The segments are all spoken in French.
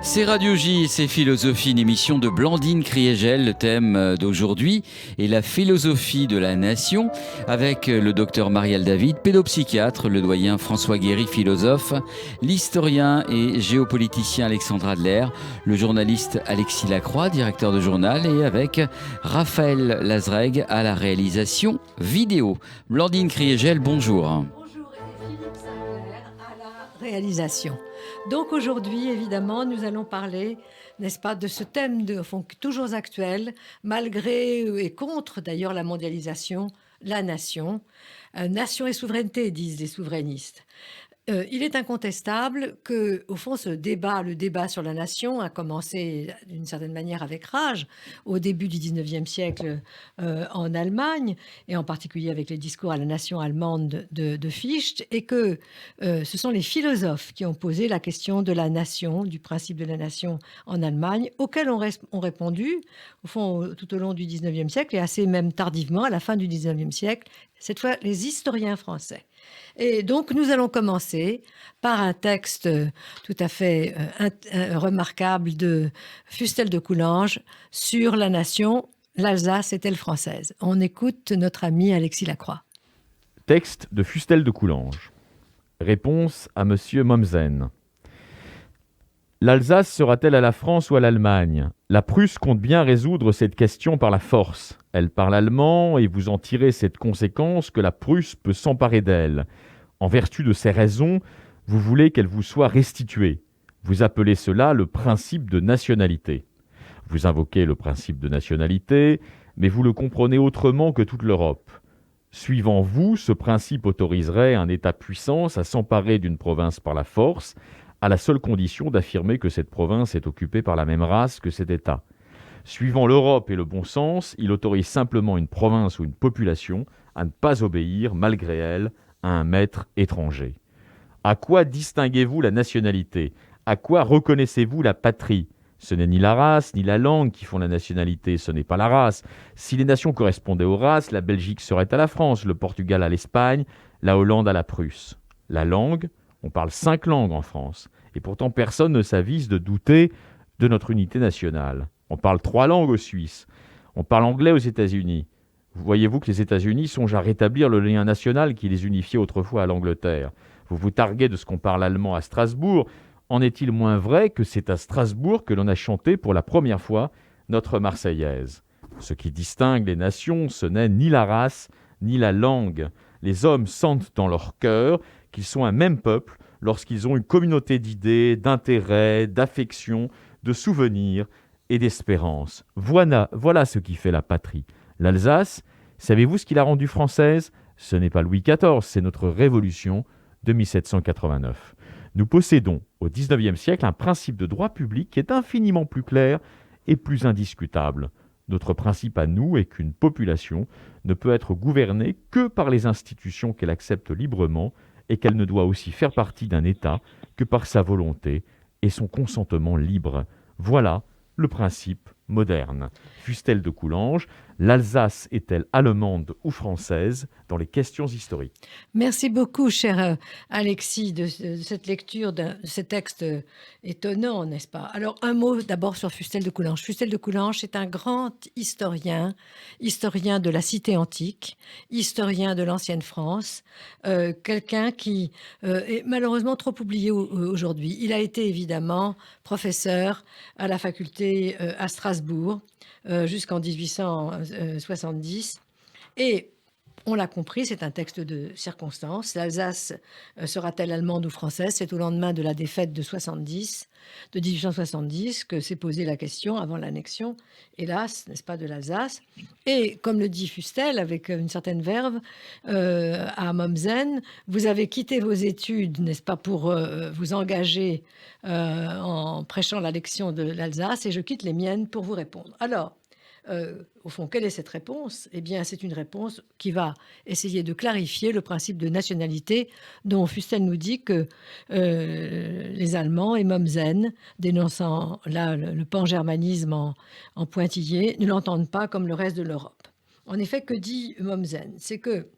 C'est Radio J et c'est Philosophie, une émission de Blandine Kriégel. Le thème d'aujourd'hui est la philosophie de la nation, avec le docteur Marielle David, pédopsychiatre, le doyen François Guéry, philosophe, l'historien et géopoliticien Alexandre Adler, le journaliste Alexis Lacroix, directeur de journal, et avec Raphaël Lazreg à la réalisation vidéo. Blandine Kriégel, bonjour. Bonjour et Philippe Sinclair à la réalisation. Donc aujourd'hui, évidemment, nous allons parler, n'est-ce pas, de ce thème toujours actuel, malgré et contre d'ailleurs la mondialisation, la nation. Nation et souveraineté, disent les souverainistes. Il est incontestable que, au fond, le débat sur la nation a commencé d'une certaine manière avec rage au début du 19e siècle en Allemagne, et en particulier avec les discours à la nation allemande de Fichte, et que ce sont les philosophes qui ont posé la question de la nation, du principe de la nation en Allemagne, auxquels ont répondu, au fond, tout au long du 19e siècle, et assez même tardivement, à la fin du 19e siècle, cette fois les historiens français. Et donc, nous allons commencer par un texte tout à fait remarquable de Fustel de Coulanges sur la nation, l'Alsace est-elle française? On écoute notre ami Alexis Lacroix. Texte de Fustel de Coulanges. Réponse à Monsieur Mommsen. L'Alsace sera-t-elle à la France ou à l'Allemagne? La Prusse compte bien résoudre cette question par la force. Elle parle allemand et vous en tirez cette conséquence que la Prusse peut s'emparer d'elle. En vertu de ces raisons, vous voulez qu'elle vous soit restituée. Vous appelez cela le principe de nationalité. Vous invoquez le principe de nationalité, mais vous le comprenez autrement que toute l'Europe. Suivant vous, ce principe autoriserait un État-puissance à s'emparer d'une province par la force, à la seule condition d'affirmer que cette province est occupée par la même race que cet État. Suivant l'Europe et le bon sens, il autorise simplement une province ou une population à ne pas obéir, malgré elle, à un maître étranger. À quoi distinguez-vous la nationalité? À quoi reconnaissez-vous la patrie? Ce n'est ni la race, ni la langue qui font la nationalité, ce n'est pas la race. Si les nations correspondaient aux races, la Belgique serait à la France, le Portugal à l'Espagne, la Hollande à la Prusse. La langue, on parle 5 langues en France, et pourtant personne ne s'avise de douter de notre unité nationale. On parle 3 langues aux Suisses, on parle anglais aux États-Unis. Voyez-vous que les États-Unis songent à rétablir le lien national qui les unifiait autrefois à l'Angleterre. Vous vous targuez de ce qu'on parle allemand à Strasbourg. En est-il moins vrai que c'est à Strasbourg que l'on a chanté pour la première fois notre Marseillaise? Ce qui distingue les nations, ce n'est ni la race, ni la langue. Les hommes sentent dans leur cœur qu'ils sont un même peuple lorsqu'ils ont une communauté d'idées, d'intérêts, d'affections, de souvenirs et d'espérances. Voilà ce qui fait la patrie. L'Alsace, savez-vous ce qui l'a rendue française? Ce n'est pas Louis XIV, c'est notre révolution de 1789. Nous possédons au XIXe siècle un principe de droit public qui est infiniment plus clair et plus indiscutable. Notre principe à nous est qu'une population ne peut être gouvernée que par les institutions qu'elle accepte librement et qu'elle ne doit aussi faire partie d'un État que par sa volonté et son consentement libre. Voilà le principe moderne. Fustel de Coulanges, l'Alsace est-elle allemande ou française dans les questions historiques? Merci beaucoup, cher Alexis, de cette lecture de ce texte étonnant, n'est-ce pas? Alors, un mot d'abord sur Fustel de Coulanges. Fustel de Coulanges est un grand historien, historien de la cité antique, historien de l'ancienne France, quelqu'un qui est malheureusement trop oublié aujourd'hui. Il a été évidemment professeur à la faculté à Strasbourg jusqu'en 1870. Et on l'a compris, c'est un texte de circonstance. L'Alsace sera-t-elle allemande ou française? C'est au lendemain de la défaite de 1870 que s'est posée la question, avant l'annexion, hélas, n'est-ce pas, de l'Alsace. Et comme le dit Fustel, avec une certaine verve, à Mommsen, vous avez quitté vos études, n'est-ce pas, pour vous engager en prêchant l'annexion de l'Alsace, et je quitte les miennes pour vous répondre. Alors, au fond, quelle est cette réponse? Eh bien, c'est une réponse qui va essayer de clarifier le principe de nationalité dont Fustel nous dit que les Allemands et Mommsen, dénonçant là le pan-germanisme en pointillé, ne l'entendent pas comme le reste de l'Europe. En effet, que dit Mommsen? C'est que,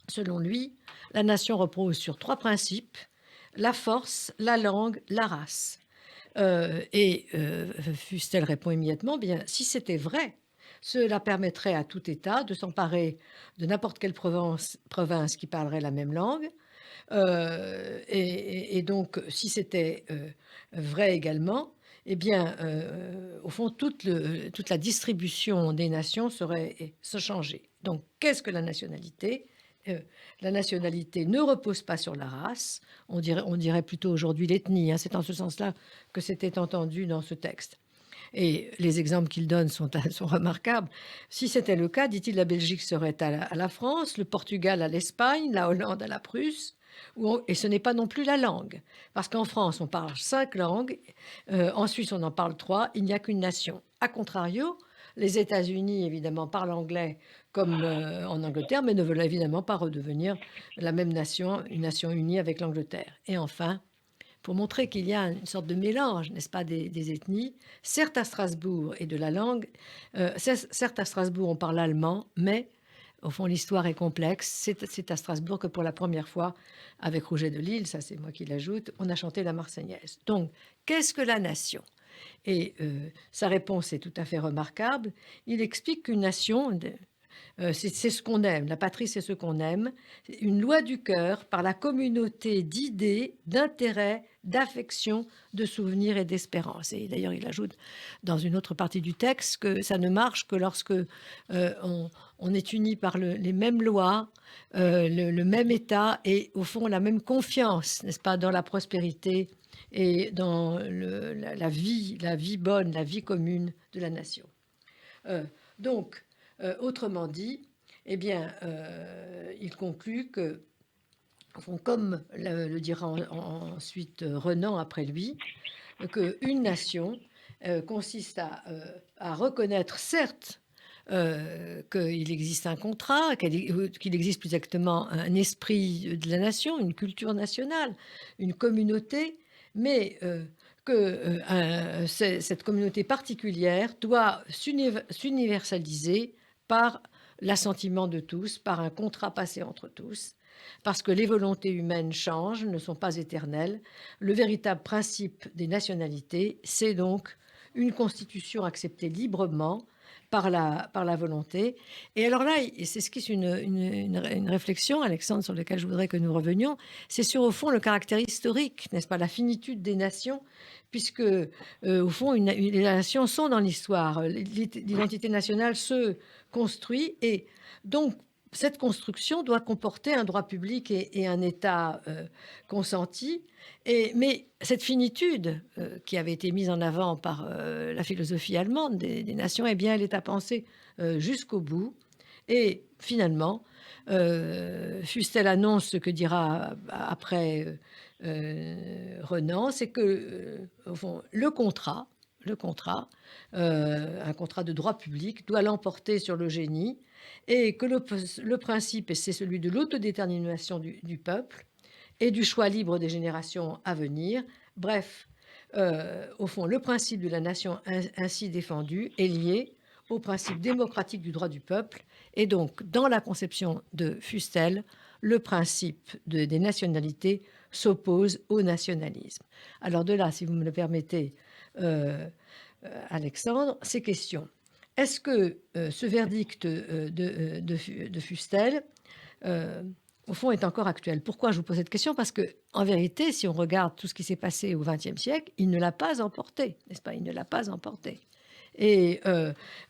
selon lui, la nation repose sur 3 principes: la force, la langue, la race. Fustel répond immédiatement, bien, si c'était vrai, cela permettrait à tout État de s'emparer de n'importe quelle province qui parlerait la même langue. Donc, si c'était vrai également, eh bien, au fond, toute la distribution des nations se changer. Donc, qu'est-ce que la nationalité? La nationalité ne repose pas sur la race, on dirait plutôt aujourd'hui l'ethnie, hein. C'est en ce sens-là que c'était entendu dans ce texte. Et les exemples qu'il donne sont remarquables. Si c'était le cas, dit-il, la Belgique serait à la France, le Portugal à l'Espagne, la Hollande à la Prusse, et ce n'est pas non plus la langue. Parce qu'en France, on parle 5 langues, en Suisse, on en parle 3, il n'y a qu'une nation. A contrario, les États-Unis, évidemment, parlent anglais comme en Angleterre, mais ne veulent évidemment pas redevenir la même nation, une nation unie avec l'Angleterre. Et enfin, pour montrer qu'il y a une sorte de mélange, n'est-ce pas, des ethnies. Certes, à Strasbourg, et de la langue, certes, à Strasbourg, on parle allemand, mais au fond, l'histoire est complexe. C'est à Strasbourg que pour la première fois, avec Rouget de Lille, ça c'est moi qui l'ajoute, on a chanté la Marseillaise. Donc, qu'est-ce que la nation? Et sa réponse est tout à fait remarquable. Il explique qu'une nation... c'est ce qu'on aime, la patrie c'est ce qu'on aime, une loi du cœur par la communauté d'idées, d'intérêts, d'affections, de souvenirs et d'espérances. Et d'ailleurs il ajoute dans une autre partie du texte que ça ne marche que lorsque on est unis par les mêmes lois, le même état et au fond la même confiance, n'est-ce pas, dans la prospérité et dans la vie bonne, la vie commune de la nation. Donc, autrement dit, eh bien, il conclut que, comme le dira ensuite Renan après lui, qu'une nation consiste à reconnaître, certes, qu'il existe un contrat, qu'il existe plus exactement un esprit de la nation, une culture nationale, une communauté, mais que cette communauté particulière doit s'universaliser par l'assentiment de tous, par un contrat passé entre tous, parce que les volontés humaines changent, ne sont pas éternelles. Le véritable principe des nationalités, c'est donc une constitution acceptée librement par la volonté. Et alors là, c'est ce qui est une réflexion, Alexandre, sur laquelle je voudrais que nous revenions, c'est sur, au fond, le caractère historique, n'est-ce pas, la finitude des nations, puisque, au fond, les nations sont dans l'histoire. L'identité nationale se construit, et donc, cette construction doit comporter un droit public et un État consenti. Mais cette finitude qui avait été mise en avant par la philosophie allemande des nations, eh bien, elle est à penser jusqu'au bout. Et finalement, Fustel annonce ce que dira après Renan, c'est que au fond, un contrat de droit public doit l'emporter sur le génie, et que le principe, c'est celui de l'autodétermination du peuple et du choix libre des générations à venir. Bref, au fond, le principe de la nation ainsi défendu est lié au principe démocratique du droit du peuple, et donc, dans la conception de Fustel, le principe des nationalités s'oppose au nationalisme. Alors de là, si vous me le permettez, Alexandre, ces questions. Est-ce que ce verdict de Fustel, au fond, est encore actuel? Pourquoi je vous pose cette question? Parce qu'en vérité, si on regarde tout ce qui s'est passé au XXe siècle, il ne l'a pas emporté, n'est-ce pas? Il ne l'a pas emporté. Et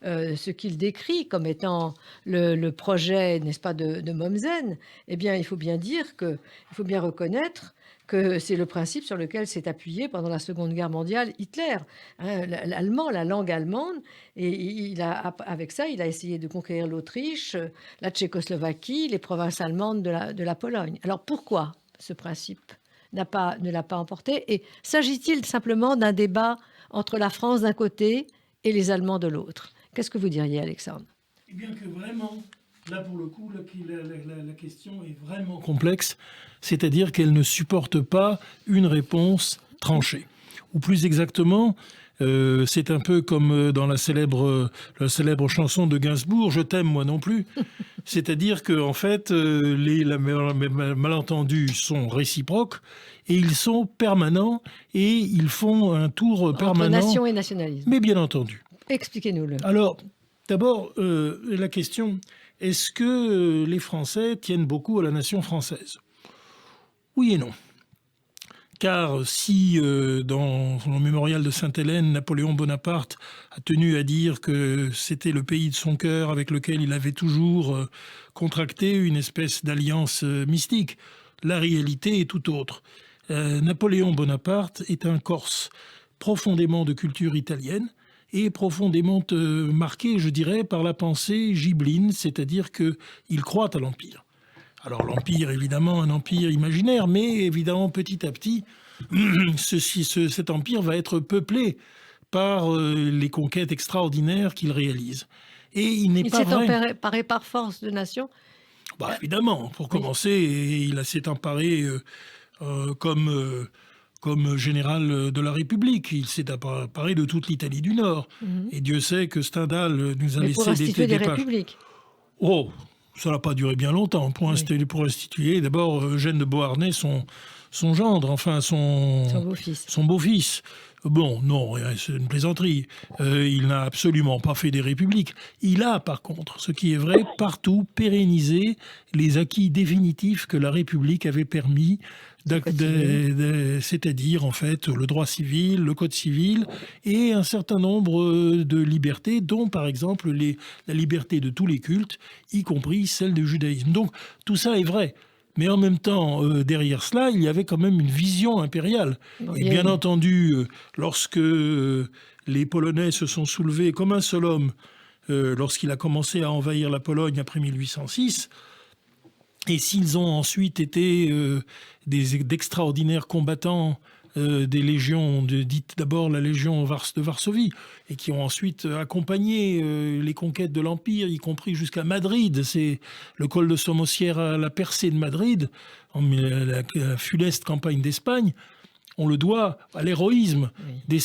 ce qu'il décrit comme étant le projet, n'est-ce pas, de Mommsen, eh bien, il faut bien reconnaître que c'est le principe sur lequel s'est appuyé pendant la Seconde Guerre mondiale Hitler, hein, la langue allemande, et avec ça, il a essayé de conquérir l'Autriche, la Tchécoslovaquie, les provinces allemandes de la Pologne. Alors pourquoi ce principe ne l'a pas emporté? Et s'agit-il simplement d'un débat entre la France d'un côté et les Allemands de l'autre? Qu'est-ce que vous diriez, Alexandre? Eh bien que vraiment, là pour le coup, la question est vraiment complexe, c'est-à-dire qu'elle ne supporte pas une réponse tranchée. Ou plus exactement, c'est un peu comme dans la célèbre chanson de Gainsbourg, « Je t'aime, moi non plus ». C'est-à-dire que en fait, les malentendus sont réciproques et ils sont permanents et ils font un tour permanent. Entre nation et nationalisme. Mais bien entendu. Expliquez-nous-le. Alors, d'abord, la question, est-ce que les Français tiennent beaucoup à la nation française? Oui et non. Car si, dans le mémorial de Sainte-Hélène, Napoléon Bonaparte a tenu à dire que c'était le pays de son cœur avec lequel il avait toujours contracté une espèce d'alliance mystique, la réalité est tout autre. Napoléon Bonaparte est un Corse profondément de culture italienne et profondément marqué, je dirais, par la pensée gibelline, c'est-à-dire qu'il croit à l'Empire. Alors l'Empire, évidemment, un empire imaginaire, mais évidemment, petit à petit, cet empire va être peuplé par les conquêtes extraordinaires qu'il réalise. Et il n'est pas vrai... Il s'est emparé par force de nation. Bah, évidemment, pour commencer, il s'est emparé comme général de la République. Il s'est emparé de toute l'Italie du Nord. Et Dieu sait que Stendhal nous a laissé pour instituer des pages. républiques. Oh, ça n'a pas duré bien longtemps. Pour instituer, d'abord, Eugène de Beauharnais, son gendre, enfin son beau-fils. Bon, non, c'est une plaisanterie. Il n'a absolument pas fait des républiques. Il a, par contre, ce qui est vrai, partout pérennisé les acquis définitifs que la République avait permis, c'est-à-dire, en fait, le droit civil, le code civil, et un certain nombre de libertés, dont, par exemple, la liberté de tous les cultes, y compris celle du judaïsme. Donc, tout ça est vrai. Mais en même temps, derrière cela, il y avait quand même une vision impériale. Et bien entendu, lorsque les Polonais se sont soulevés comme un seul homme, lorsqu'il a commencé à envahir la Pologne après 1806, et s'ils ont ensuite été d'extraordinaires combattants des légions, dites d'abord la Légion de Varsovie, et qui ont ensuite accompagné les conquêtes de l'Empire, y compris jusqu'à Madrid. C'est le col de Somosierra, la percée de Madrid, la funeste campagne d'Espagne. On le doit à l'héroïsme des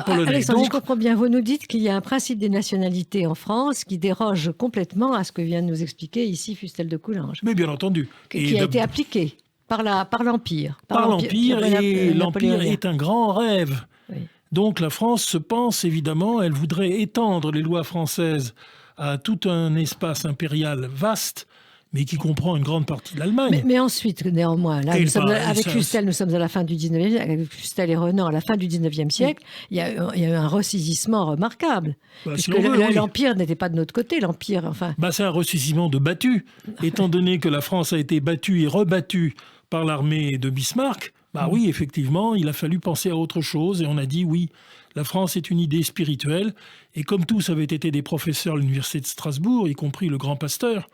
Polonais. Alexandre, donc, je comprends bien, vous nous dites qu'il y a un principe des nationalités en France qui déroge complètement à ce que vient de nous expliquer ici Fustel de Coulanges. Mais bien entendu. Qui a été appliqué. Par l'Empire. Par l'Empire, et l'Empire est un grand rêve. Oui. Donc la France se pense, évidemment, elle voudrait étendre les lois françaises à tout un espace impérial vaste, mais qui comprend une grande partie de l'Allemagne. Mais ensuite, néanmoins, là, avec Fustel, nous sommes à la fin du 19e siècle, avec Fustel et Renan, à la fin du 19e siècle, il y a eu un ressaisissement remarquable. Puisque l'Empire n'était pas de notre côté, l'Empire, enfin... c'est un ressaisissement de battu. Étant donné que la France a été battue et rebattue par l'armée de Bismarck, oui, effectivement, il a fallu penser à autre chose et on a dit oui, la France est une idée spirituelle et comme tous avaient été des professeurs à l'université de Strasbourg, y compris le grand Pasteur,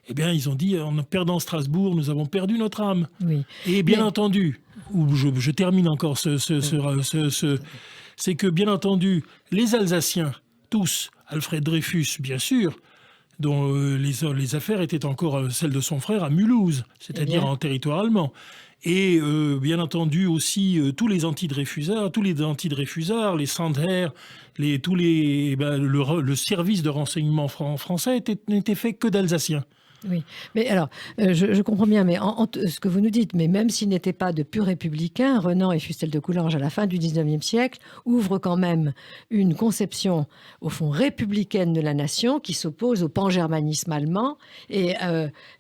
eh bien ils ont dit en perdant Strasbourg, nous avons perdu notre âme. Oui. Et bien entendu, je termine encore c'est que bien entendu, les Alsaciens, tous, Alfred Dreyfus bien sûr, dont les affaires étaient encore celles de son frère à Mulhouse, c'est-à-dire en territoire allemand. Et bien entendu aussi tous les antidreyfusards, les Sandherr, le service de renseignement français n'était fait que d'Alsaciens. Oui, mais alors, je comprends bien, mais ce que vous nous dites, mais même s'ils n'étaient pas de purs républicains, Renan et Fustel de Coulanges, à la fin du 19e siècle, ouvrent quand même une conception, au fond, républicaine de la nation qui s'oppose au pangermanisme allemand et,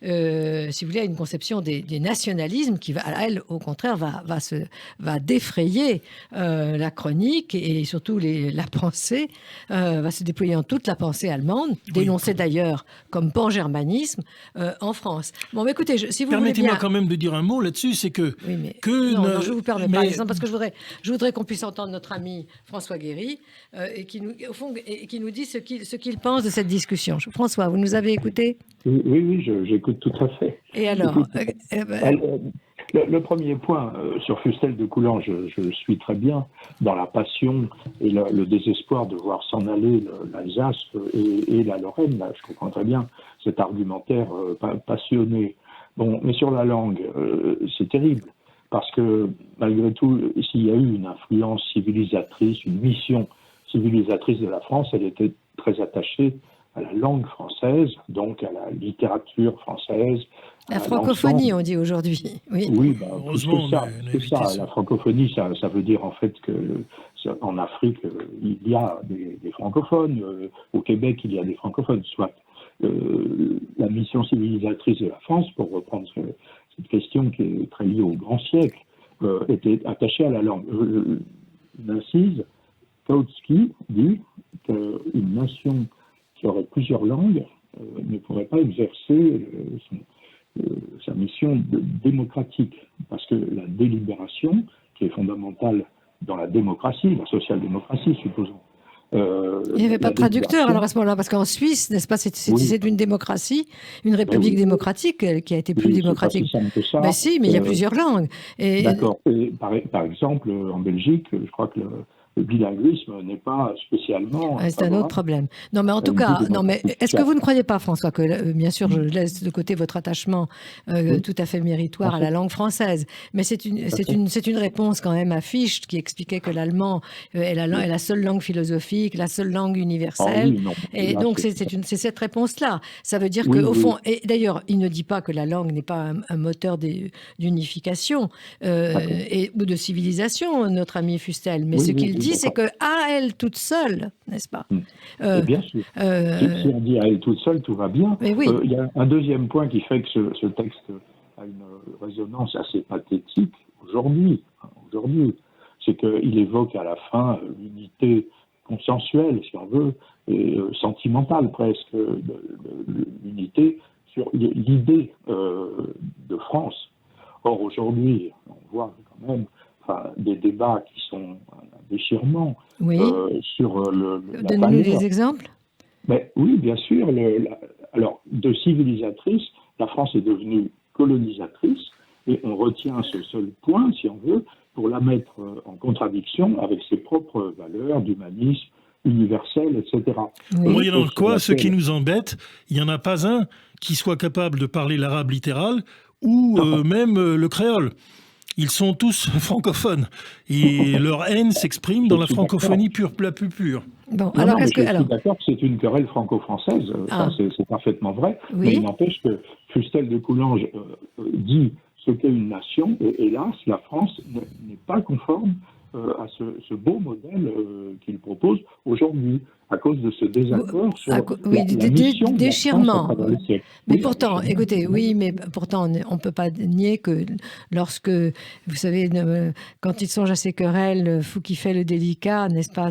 si vous voulez, à une conception des nationalismes qui, elle, au contraire, va défrayer la chronique et surtout la pensée, va se déployer en toute la pensée allemande, dénoncée d'ailleurs comme pangermanisme, en France. Bon, mais écoutez, si vous permettez-moi quand même de dire un mot là-dessus, c'est que... Oui, mais... Non, je vous permets pas, Alexandre, parce que je voudrais qu'on puisse entendre notre ami François Guéry, et qui nous dit ce qu'il pense de cette discussion. François, vous nous avez écouté ? Oui, j'écoute tout à fait. Et alors le premier point, sur Fustel de Coulanges, je suis très bien dans la passion et le désespoir de voir s'en aller l'Alsace et la Lorraine. Là, je comprends très bien cet argumentaire passionné. Bon, mais sur la langue, c'est terrible. Parce que, malgré tout, s'il y a eu une influence civilisatrice, une mission civilisatrice de la France, elle était très attachée à la langue française, donc à la littérature française. La francophonie, on dit aujourd'hui. Oui, oui, heureusement, c'est ça. La francophonie, ça veut dire en fait que en Afrique, il y a des francophones. Au Québec, il y a des francophones. Soit la mission civilisatrice de la France, pour reprendre cette question qui est très liée au grand siècle, était attachée à la langue. Une incise, Kautsky dit qu'une nation qui aurait plusieurs langues ne pourrait pas exercer sa mission démocratique, parce que la délibération, qui est fondamentale dans la démocratie, la social-démocratie, supposons. Il n'y avait pas de traducteur alors à ce moment-là, parce qu'en Suisse, n'est-ce pas, c'est une démocratie, une république démocratique qui a été plus démocratique. C'est pas si simple que ça. Ben si, mais il y a plusieurs langues. D'accord. Et par exemple, en Belgique, je crois que le bilinguisme n'est pas spécialement... c'est un autre problème. Non, mais en tout cas, est-ce que vous ne croyez pas, François, que bien sûr, je laisse de côté votre attachement tout à fait méritoire à la langue française, mais c'est une réponse quand même affiche qui expliquait que l'allemand est la seule langue philosophique, la seule langue universelle. Oui, non, et là, donc, c'est cette réponse-là. Ça veut dire qu'au fond, et d'ailleurs, il ne dit pas que la langue n'est pas un moteur d'unification ou de civilisation, notre ami Fustel, mais ce qu'il dit, c'est qu'à elle toute seule, n'est-ce pas bien sûr. Si on dit à elle toute seule, tout va bien. Oui. Il y a un deuxième point qui fait que ce texte a une résonance assez pathétique aujourd'hui. C'est qu'il évoque à la fin l'unité consensuelle, si on veut, et sentimentale presque, l'unité sur l'idée de France. Or, aujourd'hui, on voit quand même des débats qui sont un déchirement sur Donnez-nous des exemples. Mais, oui, bien sûr. Alors, de civilisatrice, la France est devenue colonisatrice, et on retient ce seul point, si on veut, pour la mettre en contradiction avec ses propres valeurs d'humanisme universel, etc. Moyennant quoi, ce qui nous embête, il n'y en a pas un qui soit capable de parler l'arabe littéral ou même le créole. Ils sont tous francophones et leur haine s'exprime dans la francophonie la plus pure. Bon, je suis d'accord que c'est une querelle franco-française, c'est parfaitement vrai, mais il n'empêche que Fustel de Coulanges dit ce qu'est une nation, et hélas, la France n'est pas conforme à ce beau modèle qu'il propose aujourd'hui, à cause de ce désaccord sur la mission déchirement. De la France à travers le siècle. Mais pourtant, écoutez, on ne peut pas nier que lorsque, vous savez, quand il songe à ces querelles, fou qui fait le délicat, n'est-ce pas?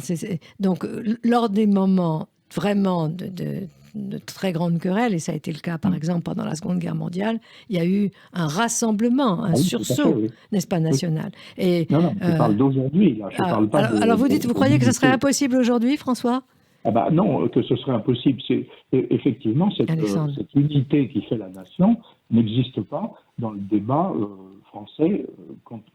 Donc, lors des moments vraiment de très grandes querelles, et ça a été le cas par exemple pendant la Seconde Guerre mondiale, il y a eu un rassemblement, un sursaut, n'est-ce pas, national. Et, non, je parle d'aujourd'hui, là. Parle pas alors vous croyez que ce serait impossible aujourd'hui, François? Non, que ce serait impossible. Effectivement, cette unité qui fait la nation n'existe pas dans le débat français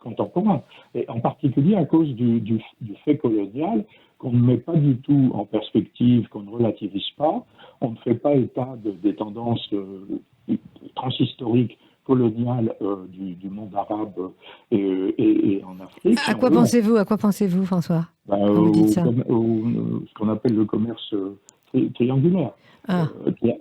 contemporain. Et en particulier à cause du fait colonial qu'on ne met pas du tout en perspective, qu'on ne relativise pas. On ne fait pas état des tendances transhistoriques coloniales du monde arabe et en Afrique. À quoi pensez-vous, François, quand vous dites ça? Ce qu'on appelle le commerce triangulaire,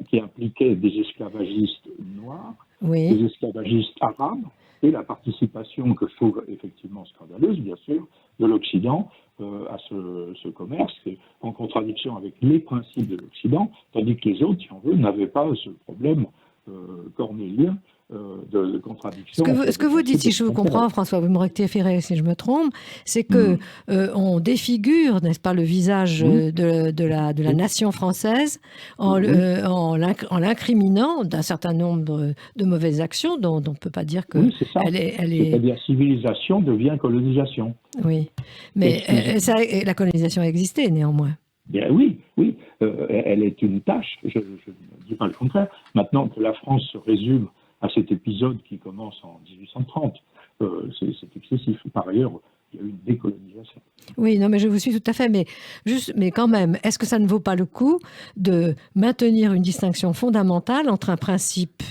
qui impliquait des esclavagistes noirs, des esclavagistes arabes, et la participation, que je trouve effectivement scandaleuse, bien sûr, de l'Occident à ce commerce, qui est en contradiction avec les principes de l'Occident, tandis que les autres, si on veut, n'avaient pas ce problème cornélien de contradiction. Ce que vous dites, si je vous comprends, François, vous me rectifierez si je me trompe, c'est que on défigure, n'est-ce pas, le visage de la nation française en l'incriminant d'un certain nombre de mauvaises actions dont on ne peut pas dire que elle est... C'est-à-dire civilisation devient colonisation. Oui, mais la colonisation a existé néanmoins. Bien, oui, elle est une tâche, je ne dis pas le contraire. Maintenant que la France se résume à cet épisode qui commence en 1830, c'est excessif. Par ailleurs, il y a eu une décolonisation. Oui, non, mais je vous suis tout à fait, mais quand même, est-ce que ça ne vaut pas le coup de maintenir une distinction fondamentale entre un principe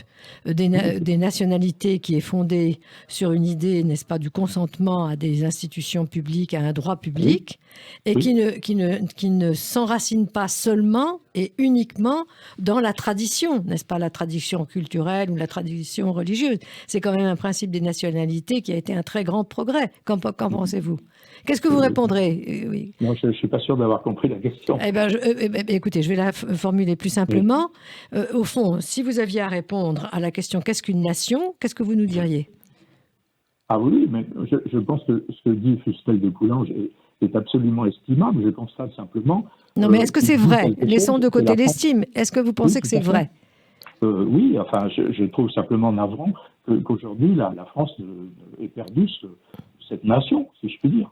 des nationalités qui est fondé sur une idée, n'est-ce pas, du consentement à des institutions publiques, à un droit public, et Oui. qui ne s'enracine pas seulement et uniquement dans la tradition, n'est-ce pas, la tradition culturelle ou la tradition religieuse. C'est quand même un principe des nationalités qui a été un très grand progrès. Qu'en pensez-vous? Qu'est-ce que vous répondrez? Oui. Moi, je ne suis pas sûr d'avoir compris la question. Eh ben, écoutez, je vais la formuler plus simplement. Au fond, si vous aviez à répondre à la question qu'est-ce qu'une nation, qu'est-ce que vous nous diriez? Ah oui, mais je pense que ce que dit Fustel de Coulanges est absolument estimable. Je constate simplement. Non, mais est-ce que c'est vrai? Quelque chose Laissons de que côté la France- l'estime. Est-ce que vous pensez Oui, que tout à c'est fait. vrai? Oui, enfin, je trouve simplement navrant qu'aujourd'hui, la France ait perdu cette nation, si je puis dire,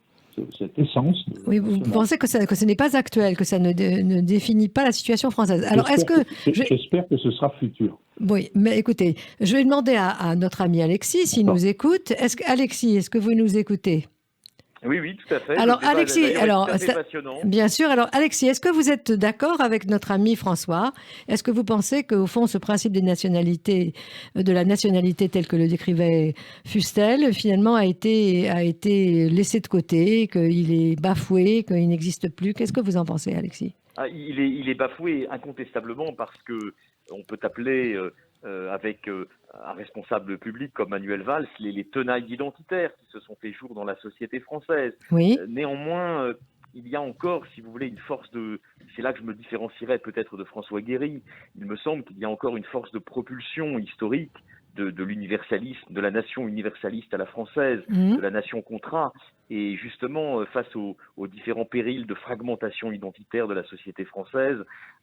cette essence. Oui, vous nationale. pensez que ce n'est pas actuel, que ça ne définit pas la situation française. Alors, est-ce que... J'espère que ce sera futur. Oui, mais écoutez, je vais demander à notre ami Alexis s'il nous écoute. Alexis, est-ce que vous nous écoutez? Oui, tout à fait. Alors, Le débat, Alexis, d'ailleurs, est alors, tout à fait passionnant. bien sûr. Alors, Alexis, est-ce que vous êtes d'accord avec notre ami François? Est-ce que vous pensez qu'au fond, ce principe des nationalités, de la nationalité telle que le décrivait Fustel, finalement, a été laissé de côté, qu'il est bafoué, qu'il n'existe plus? Qu'est-ce que vous en pensez, Alexis? Il est bafoué incontestablement parce que on peut appeler avec un responsable public comme Manuel Valls les tenailles identitaires qui se sont fait jour dans la société française. Oui. Néanmoins, il y a encore, si vous voulez, une force de... C'est là que je me différencierais peut-être de François Guéry. Il me semble qu'il y a encore une force de propulsion historique de l'universalisme, de la nation universaliste à la française, de la nation contrat. Et justement, face aux différents périls de fragmentation identitaire de la société française,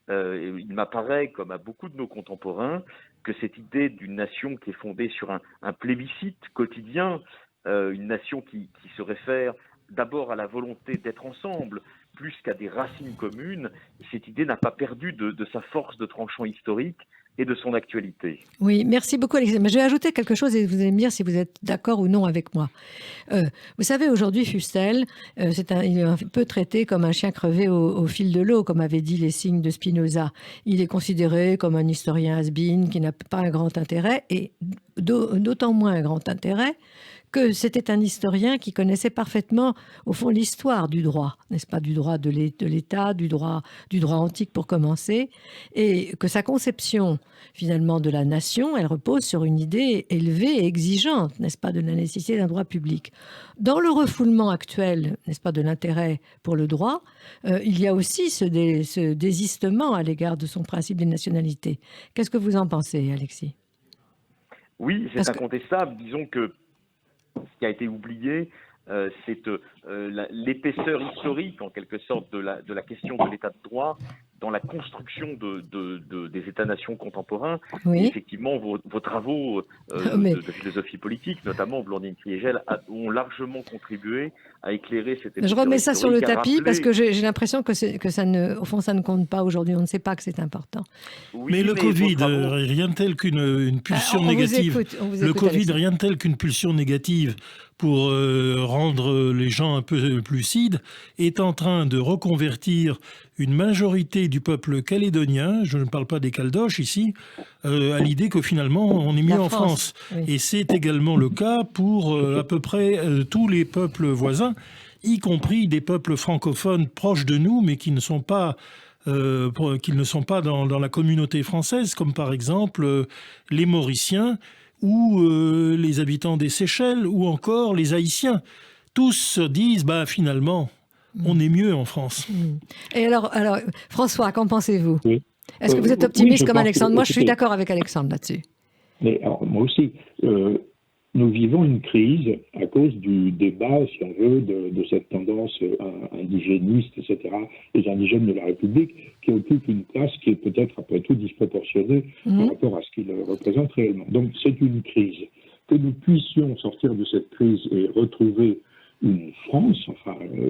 il m'apparaît, comme à beaucoup de nos contemporains, que cette idée d'une nation qui est fondée sur un plébiscite quotidien, une nation qui se réfère d'abord à la volonté d'être ensemble, plus qu'à des racines communes, cette idée n'a pas perdu de sa force de tranchant historique et de son actualité. Oui, merci beaucoup, Alexis. Mais je vais ajouter quelque chose et vous allez me dire si vous êtes d'accord ou non avec moi. Vous savez, aujourd'hui, Fustel, il est un peu traité comme un chien crevé au fil de l'eau, comme avait dit Lessing de Spinoza. Il est considéré comme un historien has-been qui n'a pas un grand intérêt, et d'autant moins un grand intérêt que c'était un historien qui connaissait parfaitement, au fond, l'histoire du droit, n'est-ce pas, du droit de l'État, du droit antique pour commencer, et que sa conception, finalement, de la nation, elle repose sur une idée élevée et exigeante, n'est-ce pas, de la nécessité d'un droit public. Dans le refoulement actuel, n'est-ce pas, de l'intérêt pour le droit, il y a aussi ce désistement à l'égard de son principe des nationalités. Qu'est-ce que vous en pensez, Alexis? Oui, c'est incontestable. Disons que ce qui a été oublié, c'est l'épaisseur historique, en quelque sorte, de la question de l'état de droit dans la construction des États-nations contemporains. Oui. Et effectivement, vos travaux de philosophie politique, notamment Blandine Kriégel, ont largement contribué à éclairer cette époque. Je remets ça sur le tapis parce que j'ai l'impression que ça ne, au fond, ça ne compte pas aujourd'hui. On ne sait pas que c'est important. Oui, mais le Covid, rien de tel qu'une pulsion négative. Le Covid, rien de tel qu'une pulsion négative pour rendre les gens un peu lucides, est en train de reconvertir une majorité du peuple calédonien, je ne parle pas des Caldoches ici, à l'idée que finalement on est mieux en France. Oui. Et c'est également le cas pour à peu près tous les peuples voisins, y compris des peuples francophones proches de nous, mais qui ne sont pas dans la communauté française, comme par exemple les Mauriciens ou les habitants des Seychelles ou encore les Haïtiens. Tous se disent, finalement, on est mieux en France. Et alors François, qu'en pensez-vous? Oui. Est-ce que vous êtes optimiste comme Alexandre? Moi, je suis d'accord avec Alexandre là-dessus. Mais alors, moi aussi, nous vivons une crise à cause du débat, si on veut, de cette tendance indigéniste, etc., les indigènes de la République, qui occupent une place qui est peut-être, après tout, disproportionnée par rapport à ce qu'ils représentent réellement. Donc, c'est une crise. Que nous puissions sortir de cette crise et retrouver une France,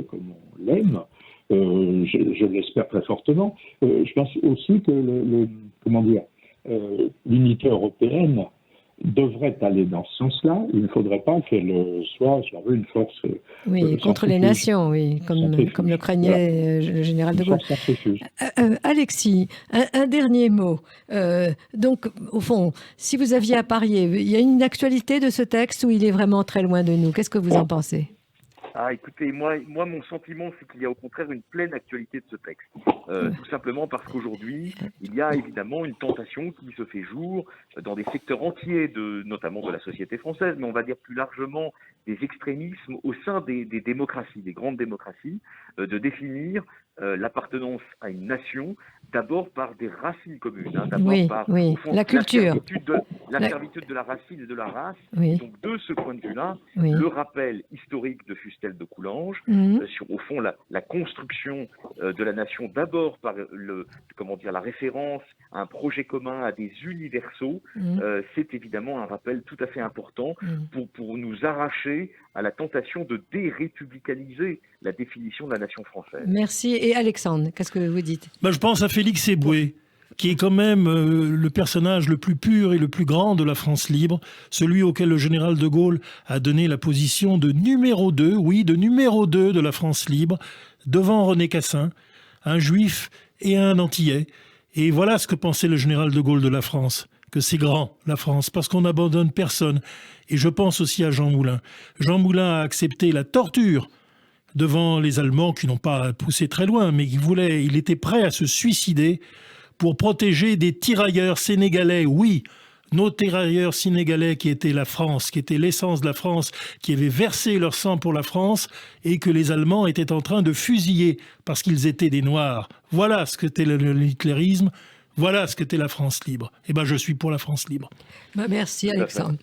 comme on l'aime, je l'espère très fortement. Je pense aussi que l'unité européenne devrait aller dans ce sens-là. Il ne faudrait pas qu'elle soit, si on veut, une force... contre les nations, oui, comme le craignait le général de Gaulle. Alexis, un dernier mot. Donc, au fond, si vous aviez à parier, il y a une actualité de ce texte ou il est vraiment très loin de nous? Qu'est-ce que vous en pensez? Ah, écoutez, moi, mon sentiment, c'est qu'il y a au contraire une pleine actualité de ce texte. Tout simplement parce qu'aujourd'hui, il y a évidemment une tentation qui se fait jour dans des secteurs entiers, notamment de la société française, mais on va dire plus largement des extrémismes au sein des démocraties, des grandes démocraties, de définir l'appartenance à une nation d'abord par des racines communes, d'abord Oui, par oui, au fond, la culture. la La- servitude de la racine et de la race. Oui, Donc de ce point de vue-là, oui. le rappel historique de Fustel de Coulanges, Mhm. sur au fond la construction de la nation d'abord par la référence à un projet commun, à des universaux, Mhm. c'est évidemment un rappel tout à fait important Mhm. pour nous arracher à la tentation de dérépublicaniser la définition de la nation française. Merci. Et Alexandre, qu'est-ce que vous dites? Je pense à Félix Éboué, qui est quand même le personnage le plus pur et le plus grand de la France libre, celui auquel le général de Gaulle a donné la position de numéro 2, oui, de numéro 2 de la France libre, devant René Cassin, un juif et un antillais. Et voilà ce que pensait le général de Gaulle de la France, que c'est grand, la France, parce qu'on n'abandonne personne. Et je pense aussi à Jean Moulin. Jean Moulin a accepté la torture devant les Allemands qui n'ont pas poussé très loin, mais il était prêt à se suicider pour protéger des tirailleurs sénégalais. Oui, nos tirailleurs sénégalais qui étaient la France, qui étaient l'essence de la France, qui avaient versé leur sang pour la France et que les Allemands étaient en train de fusiller parce qu'ils étaient des Noirs. Voilà ce qu'était le hitlérisme. Voilà ce qu'était la France libre. Eh bien, je suis pour la France libre. Merci, Tout à fait. Alexandre.